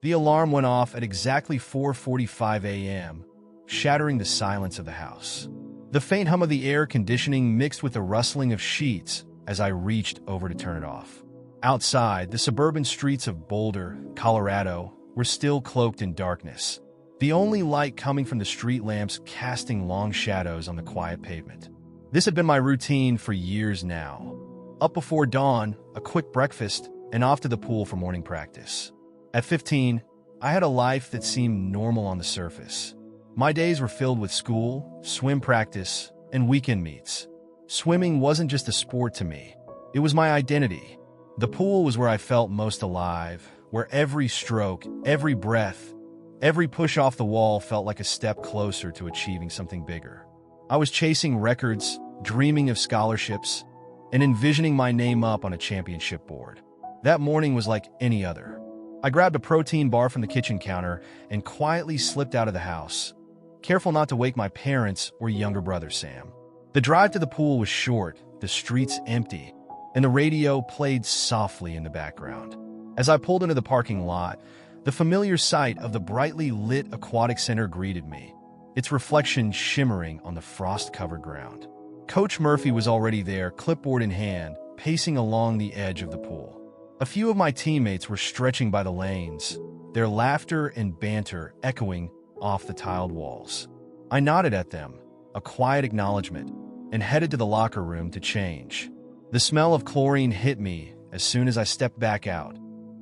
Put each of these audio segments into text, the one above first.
The alarm went off at exactly 4:45 a.m., shattering the silence of the house. The faint hum of the air conditioning mixed with the rustling of sheets as I reached over to turn it off. Outside, the suburban streets of Boulder, Colorado, were still cloaked in darkness, the only light coming from the street lamps casting long shadows on the quiet pavement. This had been my routine for years now. Up before dawn, a quick breakfast, and off to the pool for morning practice. At 15, I had a life that seemed normal on the surface. My days were filled with school, swim practice, and weekend meets. Swimming wasn't just a sport to me. It was my identity. The pool was where I felt most alive, where every stroke, every breath, every push off the wall felt like a step closer to achieving something bigger. I was chasing records, dreaming of scholarships, and envisioning my name up on a championship board. That morning was like any other. I grabbed a protein bar from the kitchen counter and quietly slipped out of the house, careful not to wake my parents or younger brother Sam. The drive to the pool was short, the streets empty, and the radio played softly in the background. As I pulled into the parking lot, the familiar sight of the brightly lit aquatic center greeted me, its reflection shimmering on the frost-covered ground. Coach Murphy was already there, clipboard in hand, pacing along the edge of the pool. A few of my teammates were stretching by the lanes, their laughter and banter echoing off the tiled walls. I nodded at them, a quiet acknowledgement, and headed to the locker room to change. The smell of chlorine hit me as soon as I stepped back out,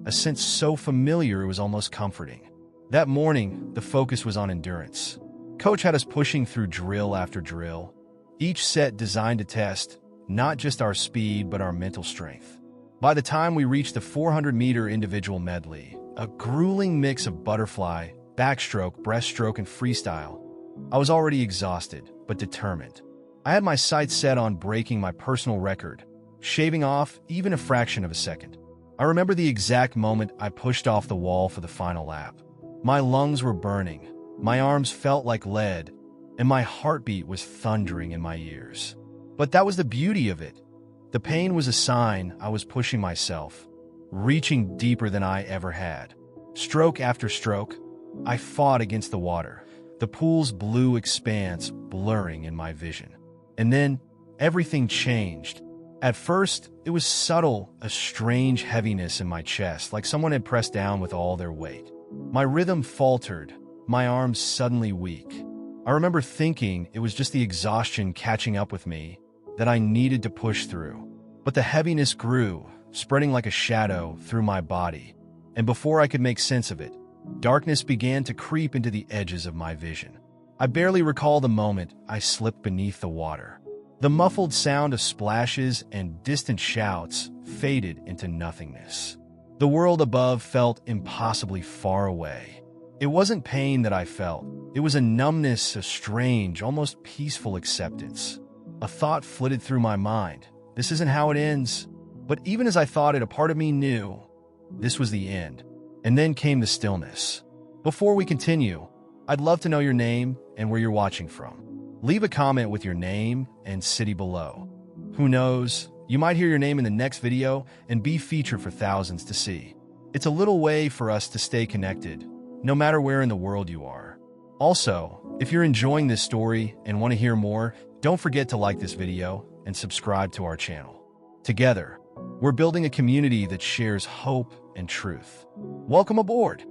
a sense so familiar it was almost comforting. That morning, the focus was on endurance. Coach had us pushing through drill after drill, each set designed to test not just our speed but our mental strength. By the time we reached the 400-meter individual medley, a grueling mix of butterfly, backstroke, breaststroke, and freestyle, I was already exhausted, but determined. I had my sights set on breaking my personal record, shaving off even a fraction of a second. I remember the exact moment I pushed off the wall for the final lap. My lungs were burning, my arms felt like lead, and my heartbeat was thundering in my ears. But that was the beauty of it. The pain was a sign I was pushing myself, reaching deeper than I ever had. Stroke after stroke, I fought against the water, the pool's blue expanse blurring in my vision. And then, everything changed. At first, it was subtle, a strange heaviness in my chest, like someone had pressed down with all their weight. My rhythm faltered, my arms suddenly weak. I remember thinking it was just the exhaustion catching up with me, that I needed to push through. But the heaviness grew, spreading like a shadow through my body, and before I could make sense of it, darkness began to creep into the edges of my vision. I barely recall the moment I slipped beneath the water. The muffled sound of splashes and distant shouts faded into nothingness. The world above felt impossibly far away. It wasn't pain that I felt. It was a numbness, a strange, almost peaceful acceptance. A thought flitted through my mind. This isn't how it ends. But even as I thought it, a part of me knew this was the end. And then came the stillness. Before we continue, I'd love to know your name and where you're watching from. Leave a comment with your name and city below. Who knows, you might hear your name in the next video and be featured for thousands to see. It's a little way for us to stay connected, no matter where in the world you are. Also, if you're enjoying this story and want to hear more, don't forget to like this video and subscribe to our channel. Together, we're building a community that shares hope and truth. Welcome aboard!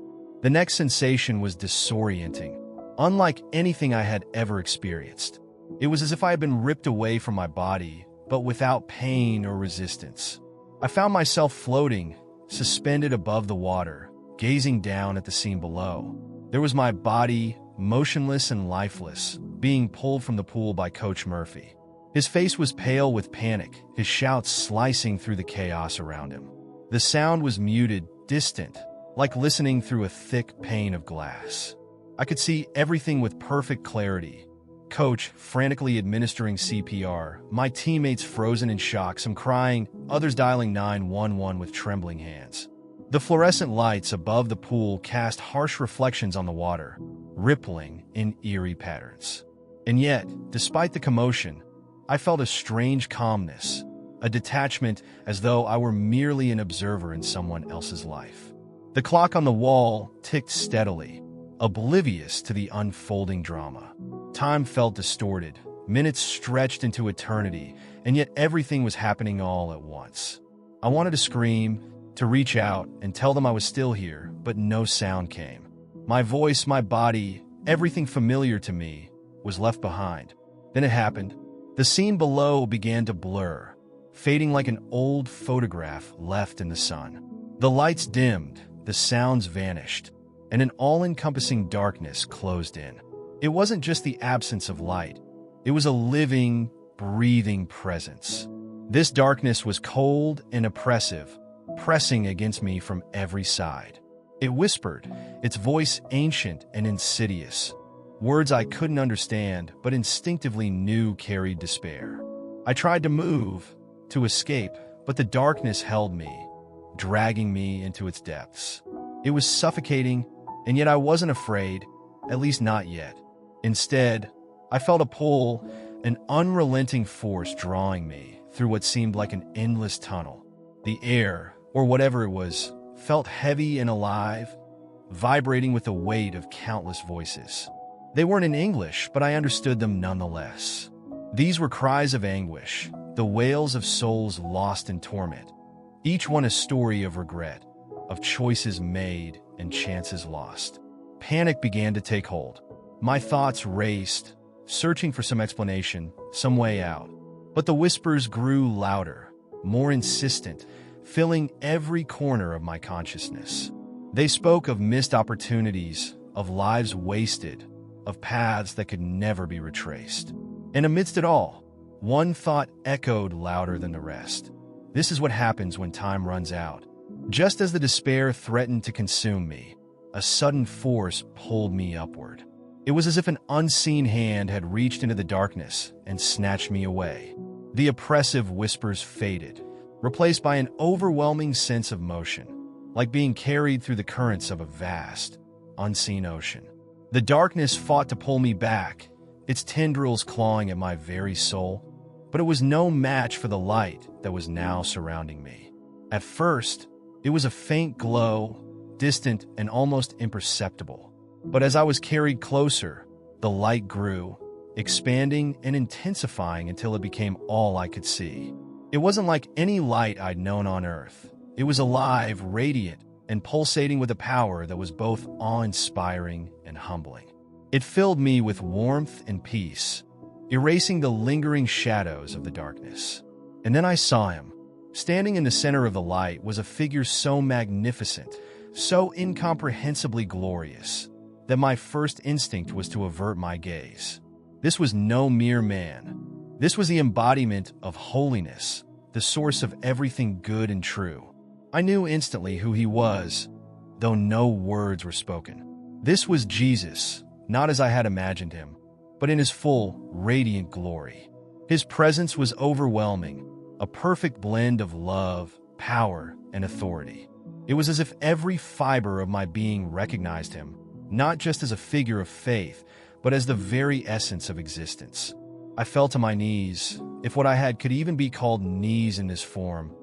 The next sensation was disorienting, unlike anything I had ever experienced. It was as if I had been ripped away from my body, but without pain or resistance. I found myself floating, suspended above the water, gazing down at the scene below. There was my body, motionless and lifeless, being pulled from the pool by Coach Murphy. His face was pale with panic, his shouts slicing through the chaos around him. The sound was muted, distant, like listening through a thick pane of glass. I could see everything with perfect clarity. Coach frantically administering CPR, my teammates frozen in shock, some crying, others dialing 911 with trembling hands. The fluorescent lights above the pool cast harsh reflections on the water, rippling in eerie patterns. And yet, despite the commotion, I felt a strange calmness, a detachment as though I were merely an observer in someone else's life. The clock on the wall ticked steadily, oblivious to the unfolding drama. Time felt distorted, minutes stretched into eternity, and yet everything was happening all at once. I wanted to scream, to reach out and tell them I was still here, but no sound came. My voice, my body, everything familiar to me was left behind. Then it happened. The scene below began to blur, fading like an old photograph left in the sun. The lights dimmed, the sounds vanished, and an all-encompassing darkness closed in. It wasn't just the absence of light. It was a living, breathing presence. This darkness was cold and oppressive, pressing against me from every side. It whispered, its voice ancient and insidious. Words I couldn't understand, but instinctively knew carried despair. I tried to move, to escape, but the darkness held me, dragging me into its depths. It was suffocating, and yet I wasn't afraid, at least not yet. Instead, I felt a pull, an unrelenting force drawing me through what seemed like an endless tunnel. The air, or whatever it was, felt heavy and alive, vibrating with the weight of countless voices. They weren't in English, but I understood them nonetheless. These were cries of anguish, the wails of souls lost in torment, each one a story of regret, of choices made and chances lost. Panic began to take hold. My thoughts raced, searching for some explanation, some way out. But the whispers grew louder, more insistent, filling every corner of my consciousness. They spoke of missed opportunities, of lives wasted, of paths that could never be retraced. And amidst it all, one thought echoed louder than the rest. This is what happens when time runs out. Just as the despair threatened to consume me, a sudden force pulled me upward. It was as if an unseen hand had reached into the darkness and snatched me away. The oppressive whispers faded, replaced by an overwhelming sense of motion, like being carried through the currents of a vast, unseen ocean. The darkness fought to pull me back, its tendrils clawing at my very soul, but it was no match for the light that was now surrounding me. At first, it was a faint glow, distant and almost imperceptible. But as I was carried closer, the light grew, expanding and intensifying until it became all I could see. It wasn't like any light I'd known on Earth. It was alive, radiant, and pulsating with a power that was both awe-inspiring and humbling. It filled me with warmth and peace, erasing the lingering shadows of the darkness. And then I saw him. Standing in the center of the light was a figure so magnificent, so incomprehensibly glorious, that my first instinct was to avert my gaze. This was no mere man. This was the embodiment of holiness, the source of everything good and true. I knew instantly who he was, though no words were spoken. This was Jesus, not as I had imagined him, but in his full, radiant glory. His presence was overwhelming, a perfect blend of love, power, and authority. It was as if every fiber of my being recognized him, not just as a figure of faith, but as the very essence of existence. I fell to my knees, if what I had could even be called knees in this form,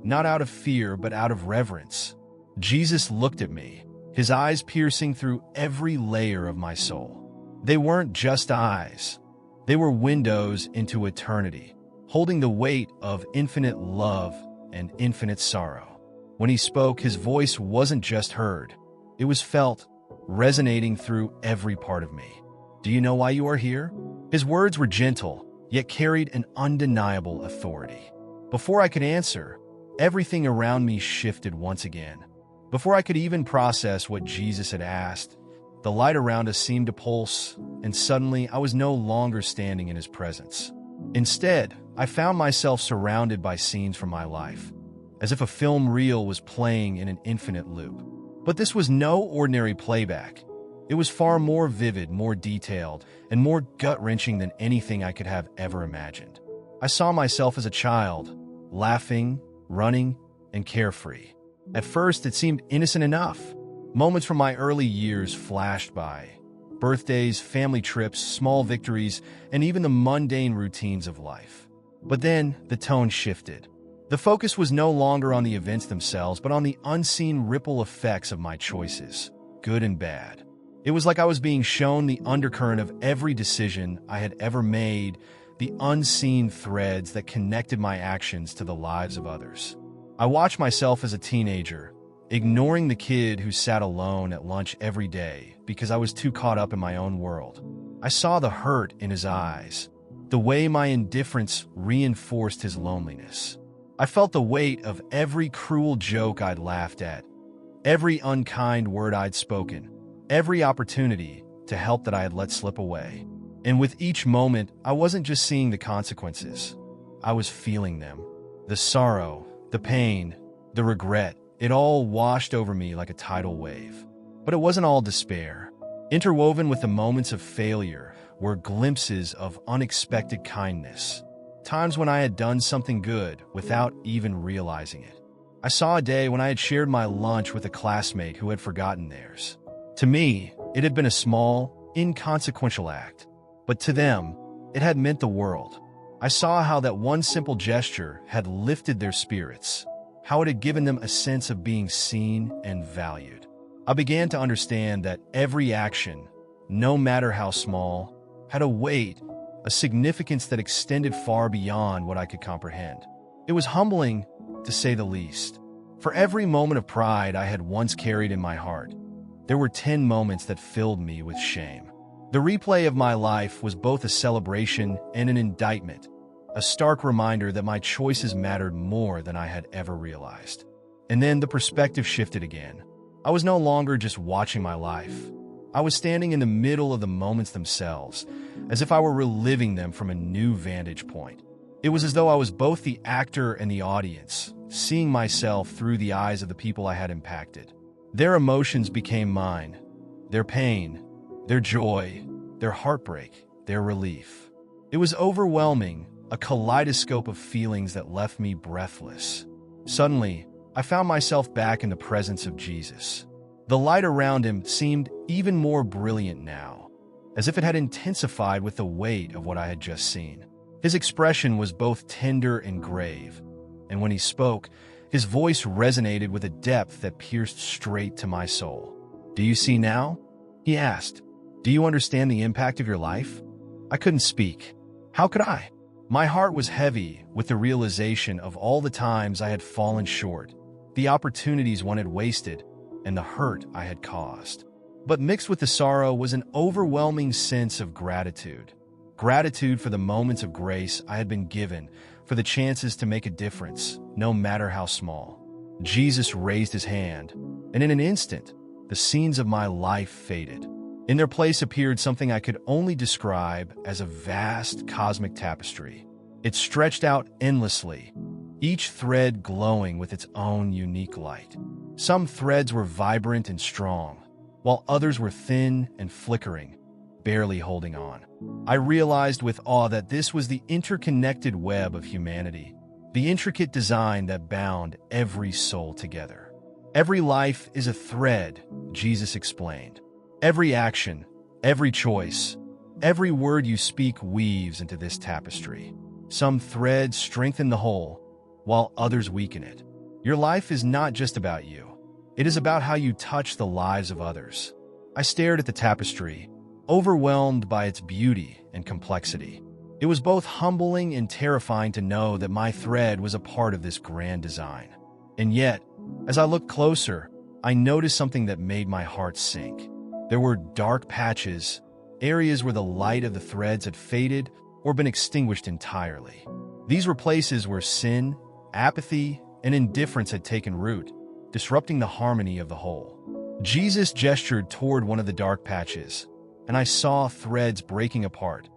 not out of fear, but out of reverence. Jesus looked at me, his eyes piercing through every layer of my soul. They weren't just eyes. They were windows into eternity, holding the weight of infinite love and infinite sorrow. When he spoke, his voice wasn't just heard. It was felt, resonating through every part of me. Do you know why you are here? His words were gentle, yet carried an undeniable authority. Before I could answer, everything around me shifted once again. Before I could even process what Jesus had asked, the light around us seemed to pulse, and suddenly I was no longer standing in his presence. Instead, I found myself surrounded by scenes from my life, as if a film reel was playing in an infinite loop. But this was no ordinary playback. It was far more vivid, more detailed, and more gut-wrenching than anything I could have ever imagined. I saw myself as a child, laughing, running, and carefree. At first, it seemed innocent enough. Moments from my early years flashed by. Birthdays, family trips, small victories, and even the mundane routines of life. But then, the tone shifted. The focus was no longer on the events themselves, but on the unseen ripple effects of my choices, good and bad. It was like I was being shown the undercurrent of every decision I had ever made, the unseen threads that connected my actions to the lives of others. I watched myself as a teenager, ignoring the kid who sat alone at lunch every day because I was too caught up in my own world. I saw the hurt in his eyes, the way my indifference reinforced his loneliness. I felt the weight of every cruel joke I'd laughed at, every unkind word I'd spoken, every opportunity to help that I had let slip away. And with each moment, I wasn't just seeing the consequences. I was feeling them. The sorrow, the pain, the regret, it all washed over me like a tidal wave. But it wasn't all despair. Interwoven with the moments of failure were glimpses of unexpected kindness, times when I had done something good without even realizing it. I saw a day when I had shared my lunch with a classmate who had forgotten theirs. To me, it had been a small, inconsequential act, but to them, it had meant the world. I saw how that one simple gesture had lifted their spirits, how it had given them a sense of being seen and valued. I began to understand that every action, no matter how small, had a weight, a significance that extended far beyond what I could comprehend. It was humbling, to say the least. For every moment of pride I had once carried in my heart, there were 10 moments that filled me with shame. The replay of my life was both a celebration and an indictment, a stark reminder that my choices mattered more than I had ever realized. And then the perspective shifted again. I was no longer just watching my life. I was standing in the middle of the moments themselves, as if I were reliving them from a new vantage point. It was as though I was both the actor and the audience, seeing myself through the eyes of the people I had impacted. Their emotions became mine, their pain, their joy, their heartbreak, their relief. It was overwhelming, a kaleidoscope of feelings that left me breathless. Suddenly, I found myself back in the presence of Jesus. The light around him seemed even more brilliant now, as if it had intensified with the weight of what I had just seen. His expression was both tender and grave, and when he spoke, his voice resonated with a depth that pierced straight to my soul. "Do you see now?" he asked. "Do you understand the impact of your life?" I couldn't speak. How could I? My heart was heavy with the realization of all the times I had fallen short, the opportunities one had wasted, and the hurt I had caused. But mixed with the sorrow was an overwhelming sense of gratitude. Gratitude for the moments of grace I had been given, for the chances to make a difference, no matter how small. Jesus raised his hand, and in an instant, the scenes of my life faded. In their place appeared something I could only describe as a vast cosmic tapestry. It stretched out endlessly, each thread glowing with its own unique light. Some threads were vibrant and strong, while others were thin and flickering, barely holding on. I realized with awe that this was the interconnected web of humanity, the intricate design that bound every soul together. Every life is a thread, Jesus explained. Every action, every choice, every word you speak weaves into this tapestry. Some threads strengthen the whole, while others weaken it. Your life is not just about you. It is about how you touch the lives of others. I stared at the tapestry, overwhelmed by its beauty and complexity. It was both humbling and terrifying to know that my thread was a part of this grand design. And yet, as I looked closer, I noticed something that made my heart sink. There were dark patches, areas where the light of the threads had faded or been extinguished entirely. These were places where sin, apathy, and indifference had taken root, disrupting the harmony of the whole. Jesus gestured toward one of the dark patches, and I saw threads breaking apart,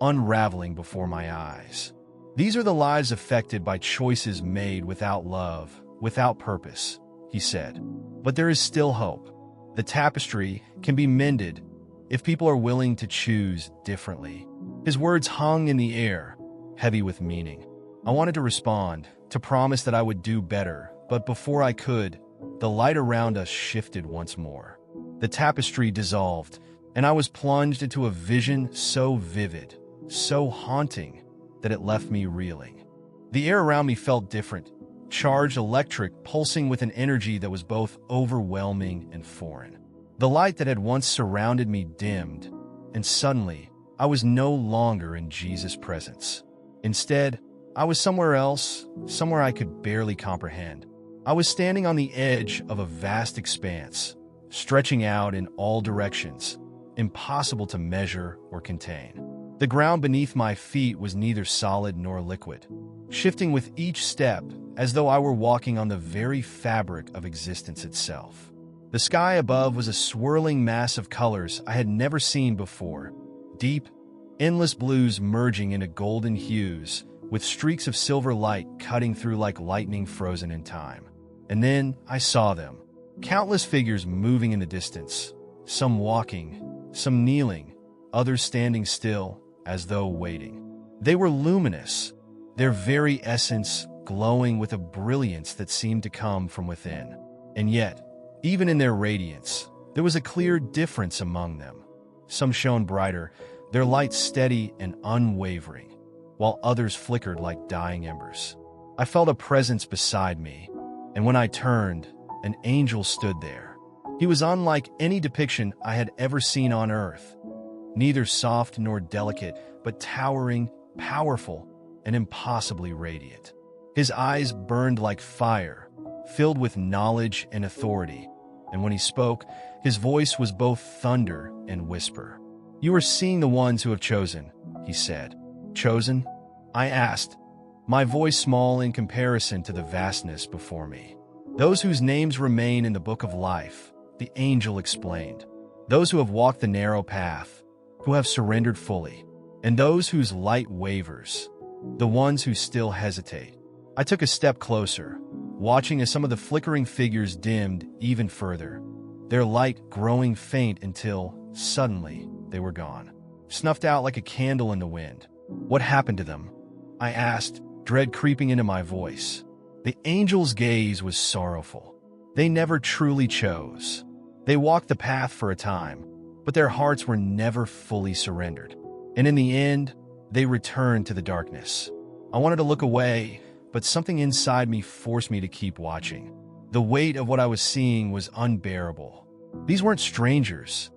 unraveling before my eyes. These are the lives affected by choices made without love, without purpose, he said. But there is still hope. The tapestry can be mended if people are willing to choose differently. His words hung in the air, heavy with meaning. I wanted to respond, to promise that I would do better, but before I could, the light around us shifted once more. The tapestry dissolved, and I was plunged into a vision so vivid, so haunting, that it left me reeling. The air around me felt different, charged electric, pulsing with an energy that was both overwhelming and foreign. The light that had once surrounded me dimmed, and suddenly, I was no longer in Jesus' presence. Instead, I was somewhere else, somewhere I could barely comprehend. I was standing on the edge of a vast expanse, stretching out in all directions, impossible to measure or contain. The ground beneath my feet was neither solid nor liquid, shifting with each step as though I were walking on the very fabric of existence itself. The sky above was a swirling mass of colors I had never seen before, deep, endless blues merging into golden hues, with streaks of silver light cutting through like lightning frozen in time. And then I saw them, countless figures moving in the distance, some walking, some kneeling, others standing still, as though waiting. They were luminous, their very essence glowing with a brilliance that seemed to come from within. And yet, even in their radiance, there was a clear difference among them. Some shone brighter, their light steady and unwavering, while others flickered like dying embers. I felt a presence beside me, and when I turned, an angel stood there. He was unlike any depiction I had ever seen on earth, neither soft nor delicate, but towering, powerful, and impossibly radiant. His eyes burned like fire, filled with knowledge and authority, and when he spoke, his voice was both thunder and whisper. "You are seeing the ones who have chosen," he said. "Chosen?" I asked, my voice small in comparison to the vastness before me. "Those whose names remain in the book of life," the angel explained. "Those who have walked the narrow path, who have surrendered fully, and those whose light wavers, the ones who still hesitate." I took a step closer, watching as some of the flickering figures dimmed even further, their light growing faint until, suddenly, they were gone, snuffed out like a candle in the wind. "What happened to them?" I asked, dread creeping into my voice. The angel's gaze was sorrowful. They never truly chose. They walked the path for a time, but their hearts were never fully surrendered. And in the end, they returned to the darkness. I wanted to look away, but something inside me forced me to keep watching. The weight of what I was seeing was unbearable. These weren't strangers.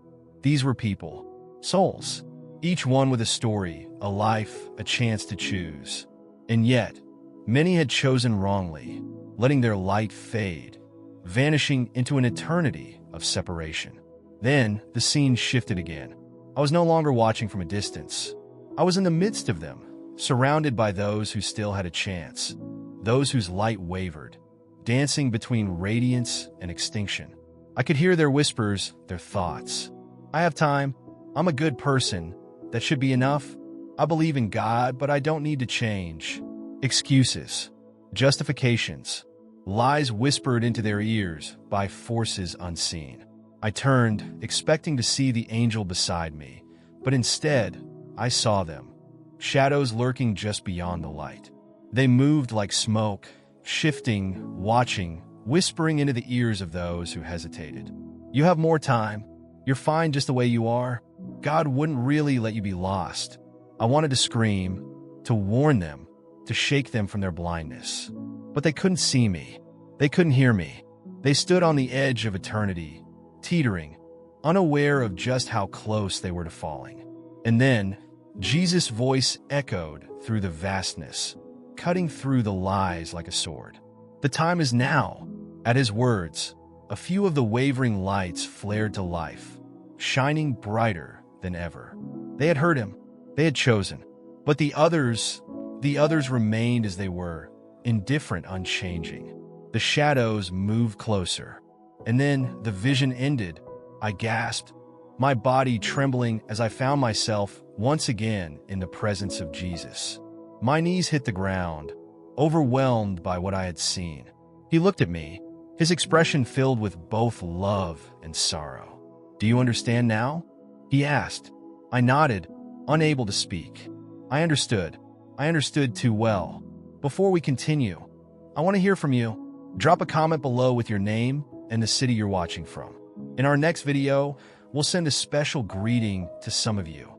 These were people, souls, each one with a story, a life, a chance to choose. And yet, many had chosen wrongly, letting their light fade, vanishing into an eternity of separation. Then, the scene shifted again. I was no longer watching from a distance. I was in the midst of them, surrounded by those who still had a chance, those whose light wavered, dancing between radiance and extinction. I could hear their whispers, their thoughts. "I have time. I'm a good person. That should be enough. I believe in God, but I don't need to change." Excuses, justifications, lies whispered into their ears by forces unseen. I turned, expecting to see the angel beside me, but instead, I saw them, shadows lurking just beyond the light. They moved like smoke, shifting, watching, whispering into the ears of those who hesitated. "You have more time. You're fine just the way you are. God wouldn't really let you be lost." I wanted to scream, to warn them, to shake them from their blindness. But they couldn't see me. They couldn't hear me. They stood on the edge of eternity, teetering, unaware of just how close they were to falling. And then, Jesus' voice echoed through the vastness, cutting through the lies like a sword. "The time is now." At his words, a few of the wavering lights flared to life, shining brighter than ever. They had heard him. They had chosen. But the others remained as they were, indifferent, unchanging. The shadows moved closer. And then the vision ended. I gasped, my body trembling as I found myself once again in the presence of Jesus. My knees hit the ground, overwhelmed by what I had seen. He looked at me, his expression filled with both love and sorrow. "Do you understand now?" he asked. I nodded, unable to speak. I understood. I understood too well. Before we continue, I want to hear from you. Drop a comment below with your name and the city you're watching from. In our next video, we'll send a special greeting to some of you.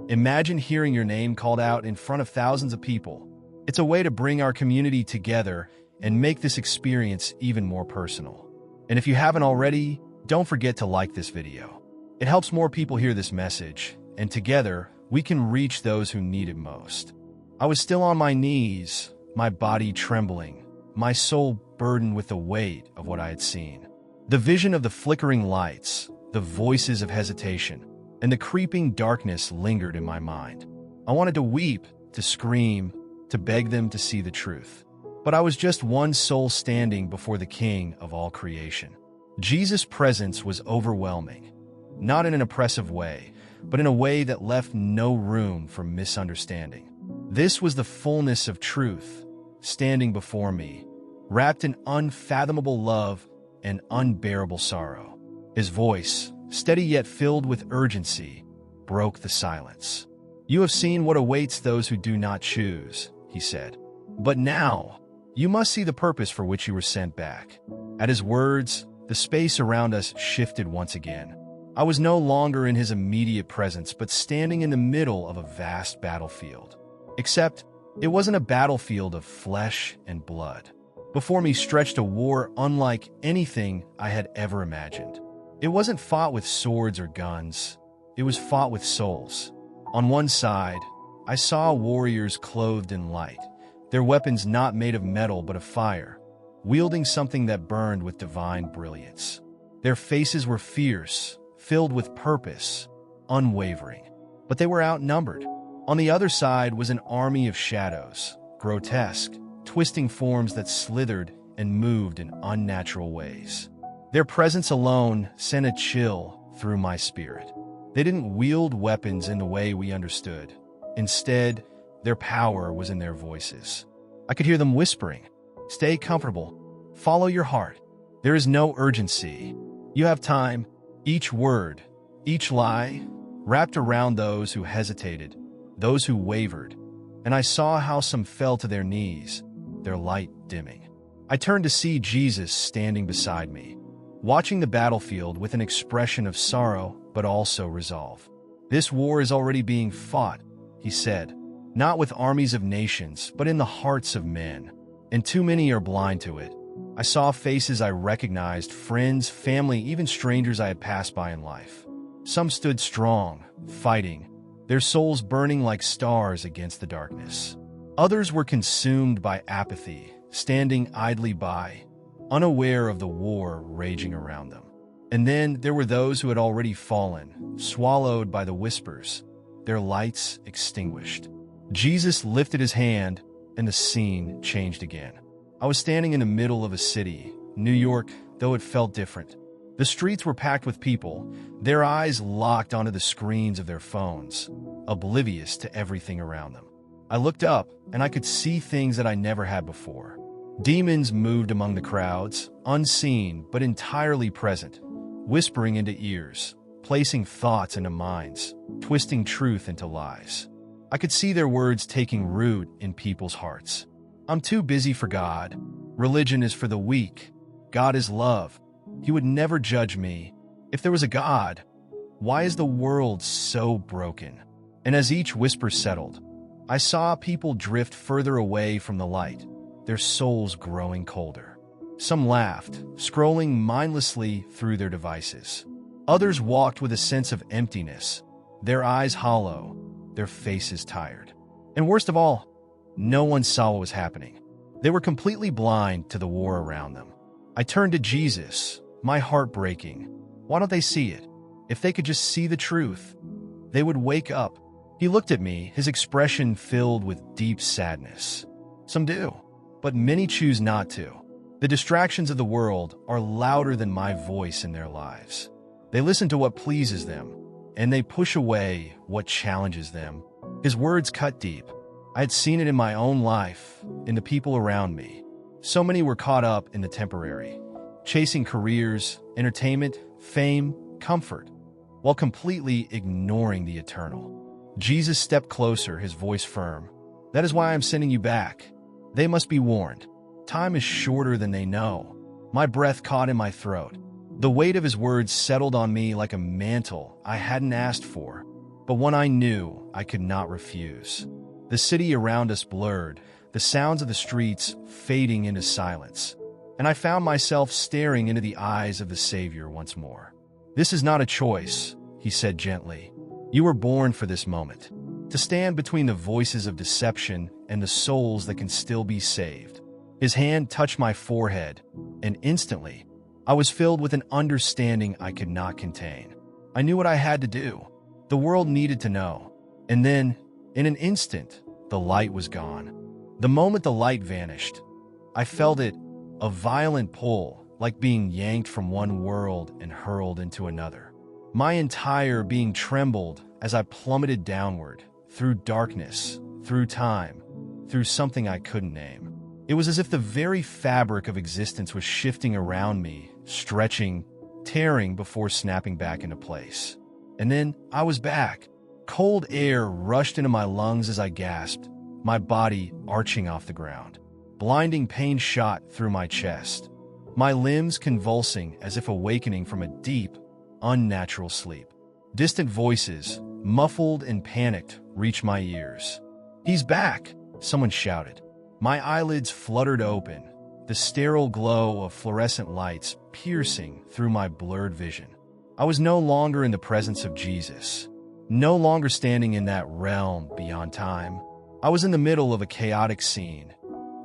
Imagine hearing your name called out in front of thousands of people. It's a way to bring our community together and make this experience even more personal. And if you haven't already, don't forget to like this video. It helps more people hear this message, and together, we can reach those who need it most. I was still on my knees, my body trembling, my soul burdened with the weight of what I had seen. The vision of the flickering lights, the voices of hesitation, and the creeping darkness lingered in my mind. I wanted to weep, to scream, to beg them to see the truth. But I was just one soul standing before the King of all creation. Jesus' presence was overwhelming, not in an oppressive way, but in a way that left no room for misunderstanding. This was the fullness of truth, standing before me, wrapped in unfathomable love and unbearable sorrow. His voice, steady yet filled with urgency, broke the silence. "You have seen what awaits those who do not choose," he said. "But now, you must see the purpose for which you were sent back." At his words, the space around us shifted once again. I was no longer in his immediate presence, but standing in the middle of a vast battlefield. Except, it wasn't a battlefield of flesh and blood. Before me stretched a war unlike anything I had ever imagined. It wasn't fought with swords or guns. It was fought with souls. On one side, I saw warriors clothed in light, their weapons not made of metal but of fire, wielding something that burned with divine brilliance. Their faces were fierce, filled with purpose, unwavering. But they were outnumbered. On the other side was an army of shadows, grotesque, twisting forms that slithered and moved in unnatural ways. Their presence alone sent a chill through my spirit. They didn't wield weapons in the way we understood. Instead, their power was in their voices. I could hear them whispering, "Stay comfortable. Follow your heart. There is no urgency. You have time." Each word, each lie, wrapped around those who hesitated, those who wavered, and I saw how some fell to their knees, their light dimming. I turned to see Jesus standing beside me, watching the battlefield with an expression of sorrow but also resolve. "This war is already being fought," he said, "not with armies of nations, but in the hearts of men, and too many are blind to it." I saw faces I recognized, friends, family, even strangers I had passed by in life. Some stood strong, fighting, their souls burning like stars against the darkness. Others were consumed by apathy, standing idly by, unaware of the war raging around them. And then there were those who had already fallen, swallowed by the whispers, their lights extinguished. Jesus lifted his hand, and the scene changed again. I was standing in the middle of a city, New York, though it felt different. The streets were packed with people, their eyes locked onto the screens of their phones, oblivious to everything around them. I looked up, and I could see things that I never had before. Demons moved among the crowds, unseen but entirely present, whispering into ears, placing thoughts into minds, twisting truth into lies. I could see their words taking root in people's hearts. "I'm too busy for God. Religion is for the weak. God is love. He would never judge me. If there was a God, why is the world so broken?" And as each whisper settled, I saw people drift further away from the light, their souls growing colder. Some laughed, scrolling mindlessly through their devices. Others walked with a sense of emptiness, their eyes hollow, their faces tired. And worst of all, no one saw what was happening. They were completely blind to the war around them. I turned to Jesus, my heart breaking. Why don't they see it? If they could just see the truth, they would wake up. He looked at me, his expression filled with deep sadness. Some do, but many choose not to. The distractions of the world are louder than my voice in their lives. They listen to what pleases them, and they push away what challenges them. His words cut deep. I had seen it in my own life, in the people around me. So many were caught up in the temporary, chasing careers, entertainment, fame, comfort, while completely ignoring the eternal. Jesus stepped closer, his voice firm. "That is why I am sending you back. They must be warned. Time is shorter than they know." My breath caught in my throat. The weight of his words settled on me like a mantle I hadn't asked for, but one I knew I could not refuse. The city around us blurred, the sounds of the streets fading into silence, and I found myself staring into the eyes of the Savior once more. "This is not a choice," he said gently. "You were born for this moment, to stand between the voices of deception and the souls that can still be saved." His hand touched my forehead, and instantly, I was filled with an understanding I could not contain. I knew what I had to do. The world needed to know. And then, in an instant, the light was gone. The moment the light vanished, I felt it, a violent pull, like being yanked from one world and hurled into another. My entire being trembled as I plummeted downward, through darkness, through time, through something I couldn't name. It was as if the very fabric of existence was shifting around me, stretching, tearing before snapping back into place. And then I was back. Cold air rushed into my lungs as I gasped, my body arching off the ground. Blinding pain shot through my chest, my limbs convulsing as if awakening from a deep, unnatural sleep. Distant voices, muffled and panicked, reached my ears. "He's back!" someone shouted. My eyelids fluttered open, the sterile glow of fluorescent lights piercing through my blurred vision. I was no longer in the presence of Jesus, no longer standing in that realm beyond time. I was in the middle of a chaotic scene,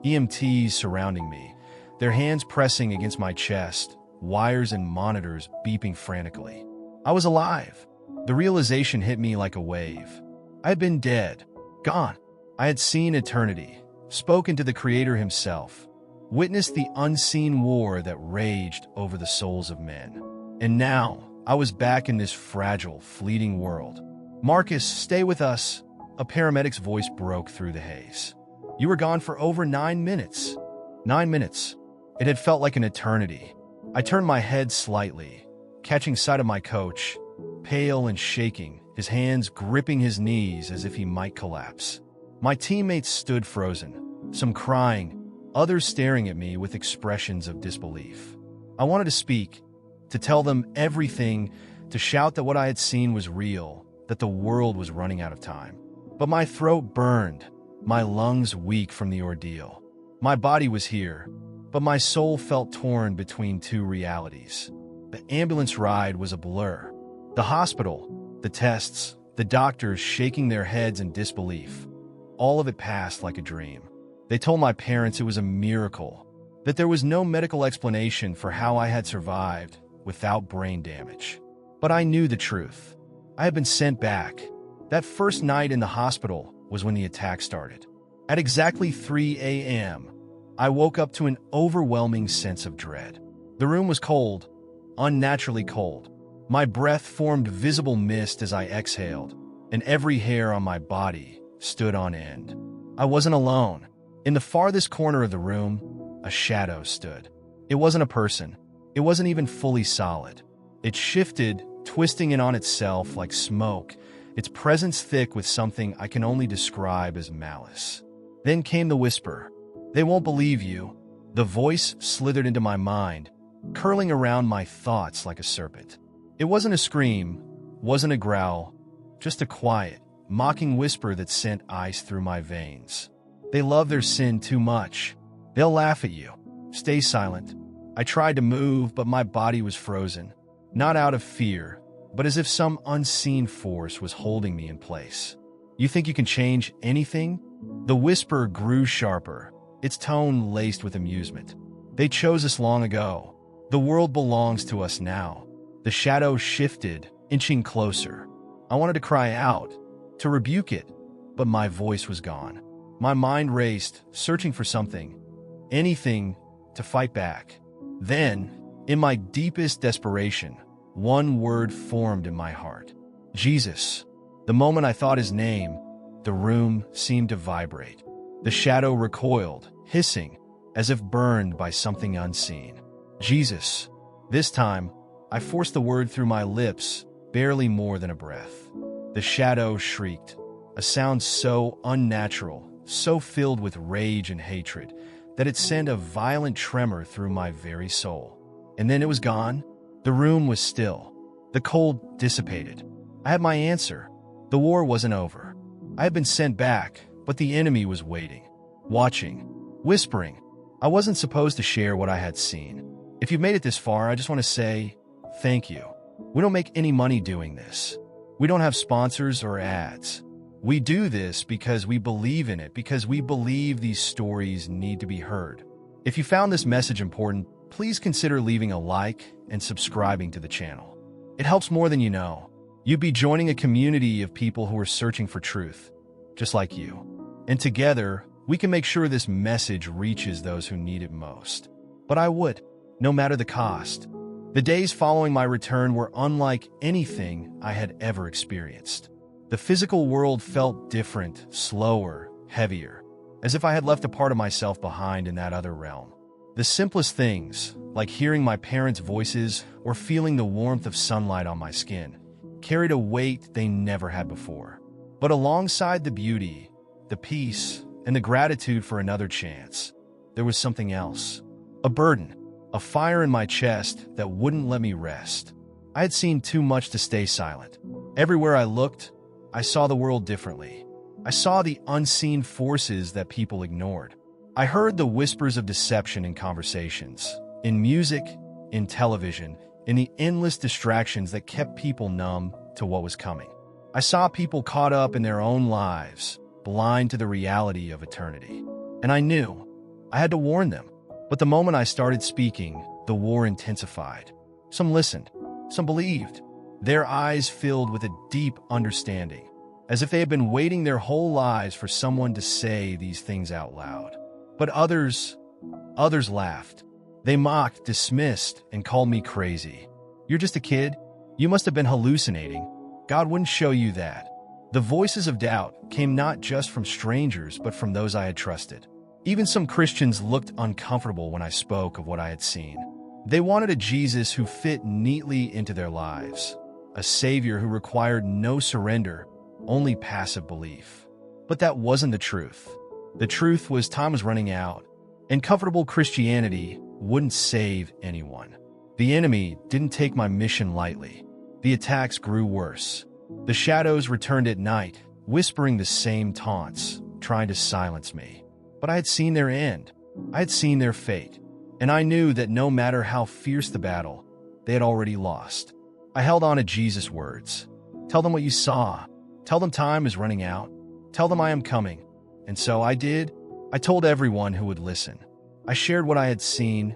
EMTs surrounding me, their hands pressing against my chest, wires and monitors beeping frantically. I was alive. The realization hit me like a wave. I had been dead, gone. I had seen eternity, spoken to the Creator himself, witnessed the unseen war that raged over the souls of men. And now, I was back in this fragile, fleeting world. "Marcus, stay with us," a paramedic's voice broke through the haze. "You were gone for over 9 minutes." 9 minutes. It had felt like an eternity. I turned my head slightly, catching sight of my coach, pale and shaking, his hands gripping his knees as if he might collapse. My teammates stood frozen, some crying, others staring at me with expressions of disbelief. I wanted to speak, to tell them everything, to shout that what I had seen was real, that the world was running out of time. But my throat burned, my lungs weak from the ordeal. My body was here, but my soul felt torn between two realities. The ambulance ride was a blur. The hospital, the tests, the doctors shaking their heads in disbelief. All of it passed like a dream. They told my parents it was a miracle, that there was no medical explanation for how I had survived without brain damage. But I knew the truth. I had been sent back. That first night in the hospital was when the attack started. At exactly 3 a.m., I woke up to an overwhelming sense of dread. The room was cold, unnaturally cold. My breath formed visible mist as I exhaled, and every hair on my body stood on end. I wasn't alone. In the farthest corner of the room, a shadow stood. It wasn't a person. It wasn't even fully solid. It shifted, twisting in on itself like smoke, its presence thick with something I can only describe as malice. Then came the whisper. "They won't believe you." The voice slithered into my mind, curling around my thoughts like a serpent. It wasn't a scream, wasn't a growl, just a quiet, mocking whisper that sent ice through my veins. "They love their sin too much. They'll laugh at you. Stay silent." I tried to move, but my body was frozen, not out of fear, but as if some unseen force was holding me in place. "You think you can change anything?" The whisper grew sharper, its tone laced with amusement. "They chose us long ago. The world belongs to us now." The shadow shifted, inching closer. I wanted to cry out, to rebuke it, but my voice was gone. My mind raced, searching for something, anything, to fight back. Then, in my deepest desperation, one word formed in my heart. Jesus. The moment I thought his name, the room seemed to vibrate. The shadow recoiled, hissing, as if burned by something unseen. Jesus. This time, I forced the word through my lips, barely more than a breath. The shadow shrieked, a sound so unnatural, so filled with rage and hatred, that it sent a violent tremor through my very soul. And then it was gone. The room was still. The cold dissipated. I had my answer. The war wasn't over. I had been sent back, but the enemy was waiting. watching, whispering. I wasn't supposed to share what I had seen. If you've made it this far, I just want to say thank you. We don't make any money doing this. We don't have sponsors or ads. We do this because we believe in it, because we believe these stories need to be heard. If you found this message important, please consider leaving a like and subscribing to the channel. It helps more than you know. You'd be joining a community of people who are searching for truth, just like you. And together, we can make sure this message reaches those who need it most. But I would, no matter the cost. The days following my return were unlike anything I had ever experienced. The physical world felt different, slower, heavier, as if I had left a part of myself behind in that other realm. The simplest things, like hearing my parents' voices or feeling the warmth of sunlight on my skin, carried a weight they never had before. But alongside the beauty, the peace, and the gratitude for another chance, there was something else. A burden, a fire in my chest that wouldn't let me rest. I had seen too much to stay silent. Everywhere I looked, I saw the world differently. I saw the unseen forces that people ignored. I heard the whispers of deception in conversations, in music, in television, in the endless distractions that kept people numb to what was coming. I saw people caught up in their own lives, blind to the reality of eternity. And I knew I had to warn them. But the moment I started speaking, the war intensified. Some listened, some believed. Their eyes filled with a deep understanding, as if they had been waiting their whole lives for someone to say these things out loud. But others laughed. They mocked, dismissed, and called me crazy. You're just a kid. You must have been hallucinating. God wouldn't show you that. The voices of doubt came not just from strangers, but from those I had trusted. Even some Christians looked uncomfortable when I spoke of what I had seen. They wanted a Jesus who fit neatly into their lives, a Savior who required no surrender, only passive belief. But that wasn't the truth. The truth was time was running out, and comfortable Christianity wouldn't save anyone. The enemy didn't take my mission lightly. The attacks grew worse. The shadows returned at night, whispering the same taunts, trying to silence me. But I had seen their end. I had seen their fate. And I knew that no matter how fierce the battle, they had already lost. I held on to Jesus' words. Tell them what you saw. Tell them time is running out. Tell them I am coming. And so I did. I told everyone who would listen. I shared what I had seen,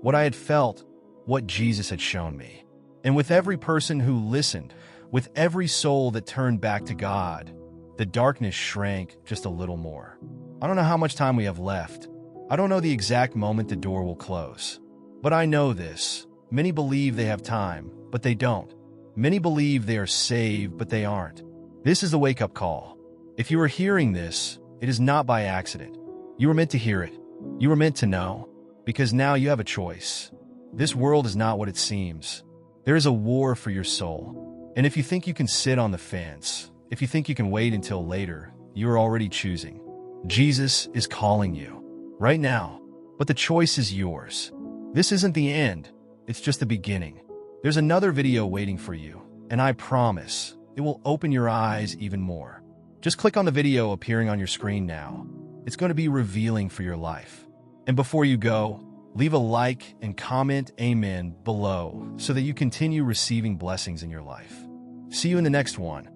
what I had felt, what Jesus had shown me. And with every person who listened, with every soul that turned back to God, the darkness shrank just a little more. I don't know how much time we have left. I don't know the exact moment the door will close. But I know this. Many believe they have time, but they don't. Many believe they are saved, but they aren't. This is the wake-up call. If you are hearing this, it is not by accident. You were meant to hear it. You were meant to know, because now you have a choice. This world is not what it seems. There is a war for your soul. And if you think you can sit on the fence, if you think you can wait until later, you are already choosing. Jesus is calling you right now, but the choice is yours. This isn't the end. It's just the beginning. There's another video waiting for you, and I promise it will open your eyes even more. Just click on the video appearing on your screen now. It's going to be revealing for your life. And before you go, leave a like and comment amen below so that you continue receiving blessings in your life. See you in the next one.